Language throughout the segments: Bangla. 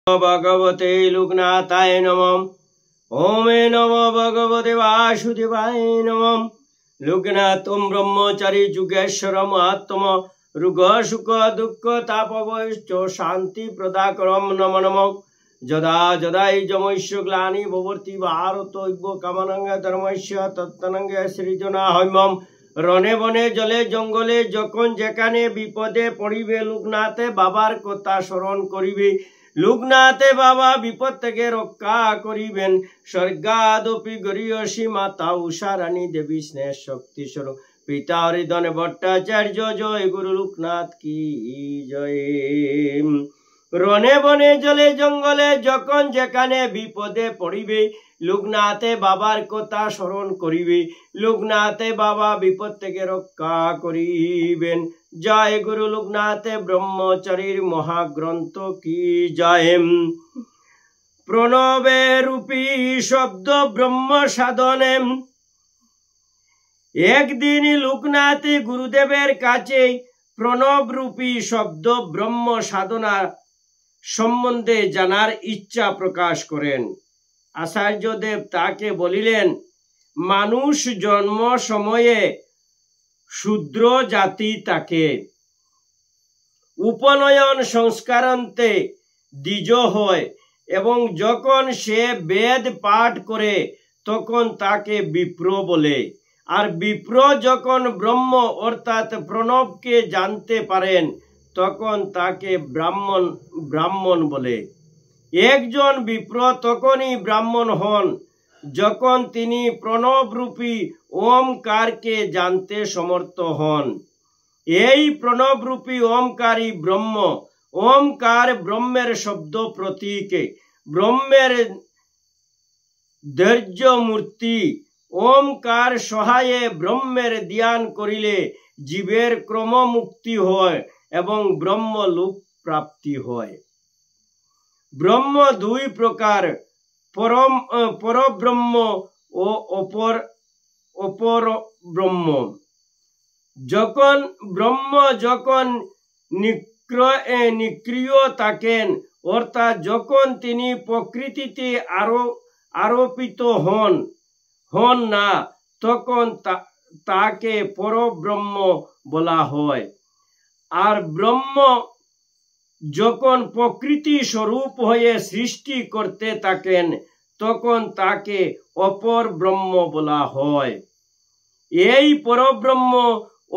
भगवते लोकनाथाय नमः। ओम नमो भगवते वासुदेवाय नमः। लोकनाथं ब्रह्मचारी जुगेश्वरम् आत्मा रुग सुख दुःख तापवश्च शांति प्रदाकरं नमो नमः। यदा यदा जमस्य ग्लानि भवति भारतैव कामनांग धर्मस्य तत्तनंग सृजना हयमं। रणे बने जले जंगले যখন যেখানে বিপদে পড়িবে লোকনাথে বাবার কথা স্মরণ করিবে। লোকনাথে বাবা বিপদ থেকে রক্ষা করিবেন। স্বর্গাদপি গরিয়সী মাতা উষা রানী দেবী স্নেহ শক্তি স্বরূপ পিতা হরিধন ভট্টাচার্য জয় গুরু লোকনাথ কি জয়। রনে বনে জলে জঙ্গলে যখন যেখানে বিপদে পড়িবে লোকনাথে বাবার কথা স্মরণ করিবে। লোকনাথে বাবা বিপদ থেকে রক্ষা করিবেন। জয় গুরু লোকনাথে ব্রহ্মচারীর মহাগ্রন্থ কি জয়। প্রণবে রূপী শব্দ ব্রহ্ম সাধনে। একদিন লোকনাথ গুরুদেবের কাছে প্রণব রূপী শব্দ ব্রহ্ম সাধনা সম্বন্ধে জানার ইচ্ছা প্রকাশ করেন। আচার্যদেব তাকে বলিলেন, মানুষ জন্ম সময়ে শূদ্র জাতি তাকে উপনয়ন সংস্কারান্তে দ্বিজ হয় এবং যখন সে বেদ পাঠ করে তখন তাকে বিপ্র বলে। আর বিপ্র যখন ব্রহ্ম অর্থাৎ প্রণবকে জানতে পারেন তখন তাকে ব্রাহ্মণ বলে। একজন বিপ্র তখনই ব্রাহ্মণ হন যখন তিনি প্রণবরূপী ওমকারকে জানতে সমর্থ হন। এই প্রণবরূপী ওমকারই ব্রহ্ম। ওমকার ব্রহ্মের শব্দ প্রতীক, ব্রহ্মের ধৈর্য মূর্তি। ওমকার সহায়ে ব্রহ্মের ধ্যান করিলে জীবের ক্রমমুক্তি হয় এবং ব্রহ্মলোক প্রাপ্তি হয়। ব্রহ্ম দুই প্রকার, পরব্রহ্ম ও অপর ব্রহ্ম। যখন ব্রহ্ম যখন নিক্রিয় থাকেন অর্থাৎ যখন তিনি প্রকৃতিতে আরোপিত হন না তখন তাকে পরব্রহ্ম বলা হয়। আর ব্রহ্ম যখন প্রকৃতি স্বরূপ হয়ে সৃষ্টি করতে থাকেন তখন তাকে অপর ব্রহ্ম বলা হয়। এই পরব্রহ্ম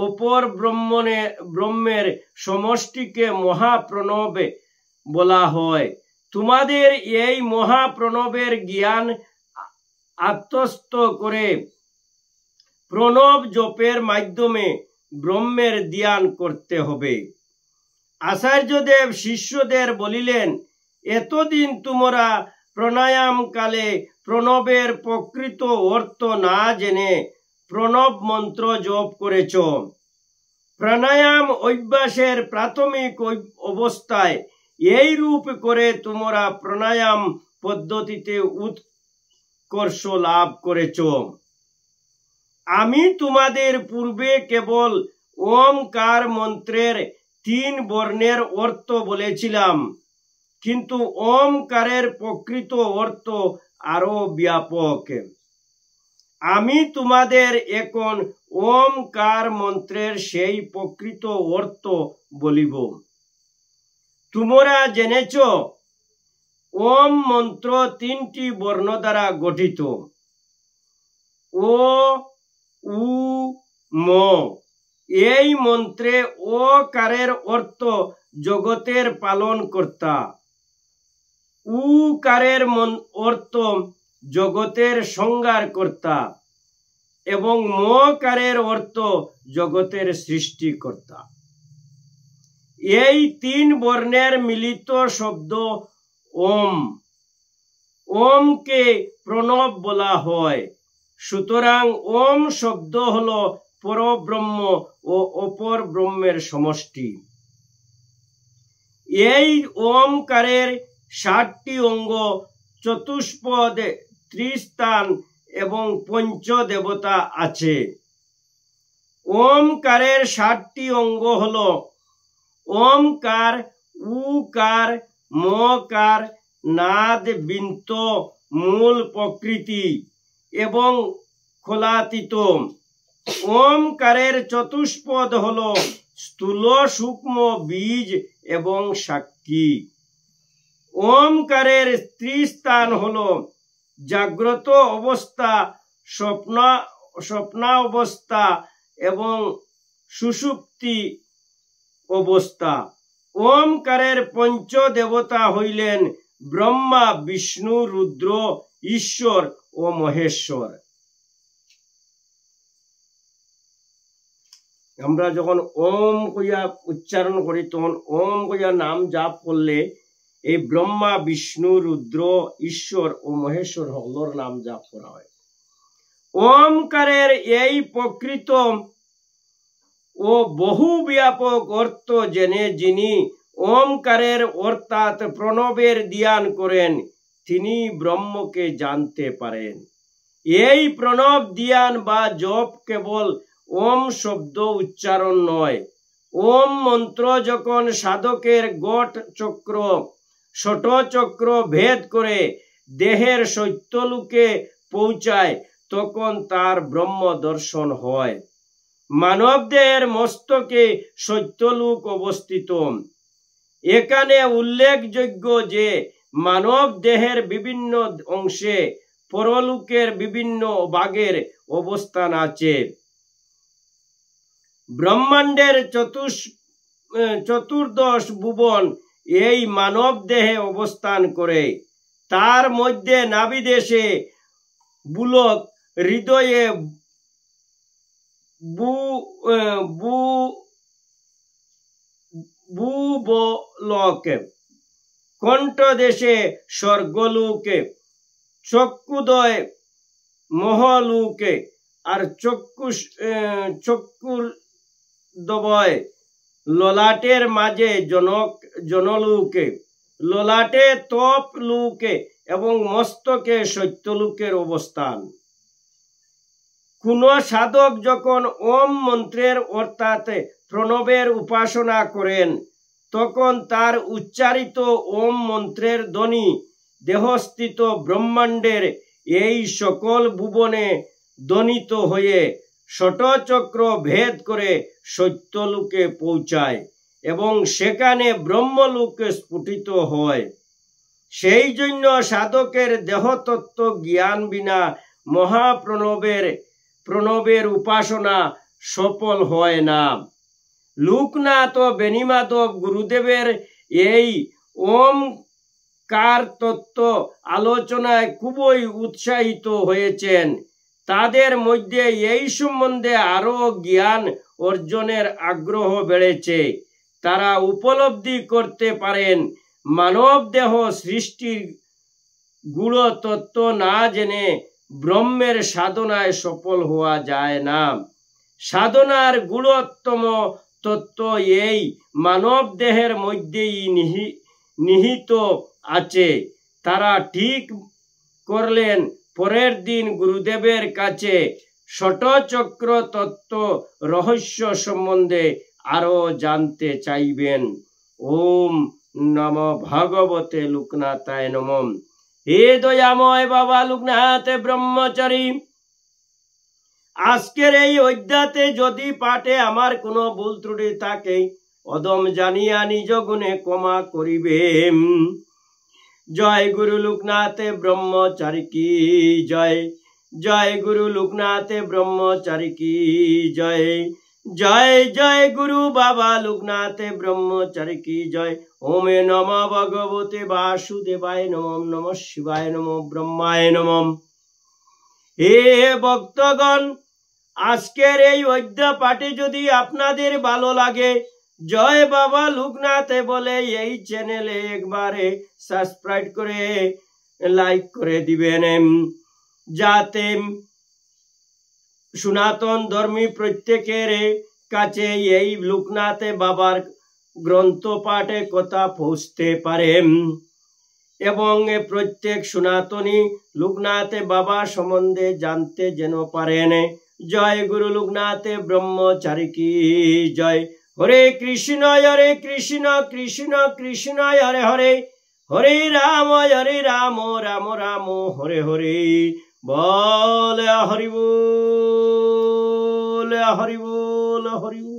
অপর ব্রহ্মের সমষ্টিকে মহাপ্রণবে বলা হয়। তোমাদের এই মহাপ্রণবের জ্ঞান আত্মস্থ করে প্রণব জপের মাধ্যমে ব্রহ্মের ধ্যান করতে হবে। আচার্যদেব শিষ্যদের বলিলেন, এতদিন তোমরা প্রাণায়াম কালে প্রণবের প্রকৃত অর্থ না জেনে প্রণব মন্ত্র জপ করেছ। প্রাণায়াম অভ্যাসের প্রাথমিক অবস্থায় এই রূপ করে তোমরা প্রাণায়াম পদ্ধতিতে উৎকর্ষ লাভ করেছ। আমি তোমাদের পূর্বে কেবল ওমকার মন্ত্রের 3 বর্ণের অর্থ বলেছিলাম, কিন্তু ওমকারের প্রকৃত অর্থ আরো ব্যাপক। আমি তোমাদের এখন ওমকার মন্ত্রের সেই প্রকৃত অর্থ বলিব। তোমরা জেনেছ ওম মন্ত্র 3টি বর্ণ দ্বারা গঠিত, ও, উ, ম। এই মন্ত্রে ও কারের অর্থ জগতের পালন কর্তা, উ কারের অর্থ জগতের সংহার কর্তা এবং ম কারের অর্থ জগতের সৃষ্টিকর্তা। এই 3 বর্ণের মিলিত শব্দ ওম। ওমকে প্রণব বলা হয়। সুতরাং ওম শব্দ হলো পরব্রহ্ম ও অপর ব্রহ্মের সমষ্টি। এই ওমকারের 7টি অঙ্গ, চতুষ্পদ, ত্রিস্থান এবং পঞ্চদেবতা আছে। ওমকারের 7টি অঙ্গ হলো ওমকার, উকার, মকার নাদ বিন্ত মূল প্রকৃতি এবং খোলাতীত। ওমকারের চতুষ্পদ হল স্থূল সূক্ষ্ম বীজ এবং সাক্ষী। ওমকারের ত্রিস্থান হল জাগ্রত অবস্থা, স্বপ্নাবস্থা এবং সুষুপ্তি অবস্থা। ওমকারের পঞ্চ দেবতা হইলেন ব্রহ্মা, বিষ্ণু, রুদ্র, ঈশ্বর ও মহেশ্বর। আমরা যখন ওম কইয়া উচ্চারণ করি তখন ওম কইয়া নাম জাপ করলে এই ব্রহ্মা, বিষ্ণু, রুদ্র, ঈশ্বর ও মহেশ্বর হলর নাম জাপ করা হয়। ওমকারের এই প্রকৃত ও বহু ব্যাপক অর্থ জেনে যিনি ওমকারের অর্থাৎ প্রণবের ধ্যান করেন তিনি ব্রহ্মকে জানতে পারেন। এই প্রণব ধ্যান বা জপ কেবল ওম শব্দ উচ্চারণ নয়। ওম মন্ত্র যখন সাধকের গট চক্র, ষট চক্র ভেদ করে দেহের সত্যলোকে পৌঁছায় তখন তার ব্রহ্ম দর্শন হয়। মানব দেহের মস্তকে সত্যলোক অবস্থিত। এখানে উল্লেখযোগ্য যে মানব দেহের বিভিন্ন অংশে পরলোকের বিভিন্ন ভাগের অবস্থান আছে। ব্রহ্মাণ্ডের চতুর্দশ ভুবন এই মানব দেহে অবস্থান করে। তার মধ্যে নাভিদেশে বুলক, হৃদয়ে ভূবলোকে, কণ্ঠদেশে স্বর্গলোকে, চক্ষুদয় মহলোকে আর চক্ষুর্দবয় ললাটের মাঝে জনলোকে, ললাটে তপ লোকে এবং মস্তকে সত্যলোকের অবস্থান। কোন সাধক যখন ওম মন্ত্রের অর্থাৎ প্রণবের উপাসনা করেন তখন তার উচ্চারিত ওম মন্ত্রের ধ্বনি দেহস্থিত ব্রহ্মাণ্ডের এই সকল ভুবনে ধ্বনিত হয়ে ষটচক্র ভেদ করে সত্যলোকে পৌঁছায় এবং সেখানে ব্রহ্মলোকে স্ফুটিত হয়। সেই জন্য সাধকের দেহতত্ত্ব জ্ঞান বিনা মহাপ্রণবের উপাসনা সফল হয় না। লোকনাথ ও বেণীমাধব গুরুদেবের এই ওমকার তত্ত্ব আলোচনায় খুবই উৎসাহিত হয়েছেন। তাদের মধ্যে এই সম্বন্ধে আরো জ্ঞান অর্জনের আগ্রহ বেড়েছে। তারা উপলব্ধি করতে পারেন মানব দেহ সৃষ্টির গূঢ় তত্ত্ব না জেনে ব্রহ্মের সাধনায় সফল হওয়া যায় না। সাধনার গূঢ়তম তত্ত্ব এই মানব দেহের মধ্যেই নিহিত আছে। তারা ঠিক করলেন পরের দিন গুরুদেবের কাছে ষটচক্র তত্ত্ব রহস্য সম্বন্ধে আরো জানতে চাইবেন। ওম নমো ভগবতে লোকনাথায় নমঃ। হে দয়াময় বাবা লোকনাথ ব্রহ্মচারী, আজকের এই অধ্যাতে যদি পাঠে আমার কোনো ভুল ত্রুটি থাকে অদম জানিয়া নিজ গুণে ক্ষমা করিবেন। জয় গুরু লোকনাথ ব্রহ্মচারী কি জয়। জয় গুরু লোকনাথ ব্রহ্মচারী কি জয়। জয় জয় গুরু বাবা লোকনাথ ব্রহ্মচারী কি জয়। ওমে নমঃ ভগবতে বাসুদেবায় নমঃ। নমঃ শিবায় নমঃ ব্রহ্মায় নমঃ। হে ভক্তগণ, আজকের এই অধ্যা পাঠে যদি আপনাদের ভালো লাগে জয় বাবা লোকনাথ বলে এই চ্যানেলে একবারে সাবস্ক্রাইব করে লাইক করে দিবেন, যাতে সনাতন ধর্মী প্রত্যেকের কাছে এই লোকনাথ বাবার গ্রন্থ পাঠে কথা পৌঁছতে পারে এবং প্রত্যেক সনাতনী লোকনাথ বাবা সম্বন্ধে জানতে যেন পারেন। জয় গুরু লোকনাথ ব্রহ্মচারী কি জয়। হরে কৃষ্ণ কৃষ্ণ কৃষ্ণ হরে হরে, हरे राम राम राम हरे हरे बोल हरि बोल हरि बोल हरि बोल।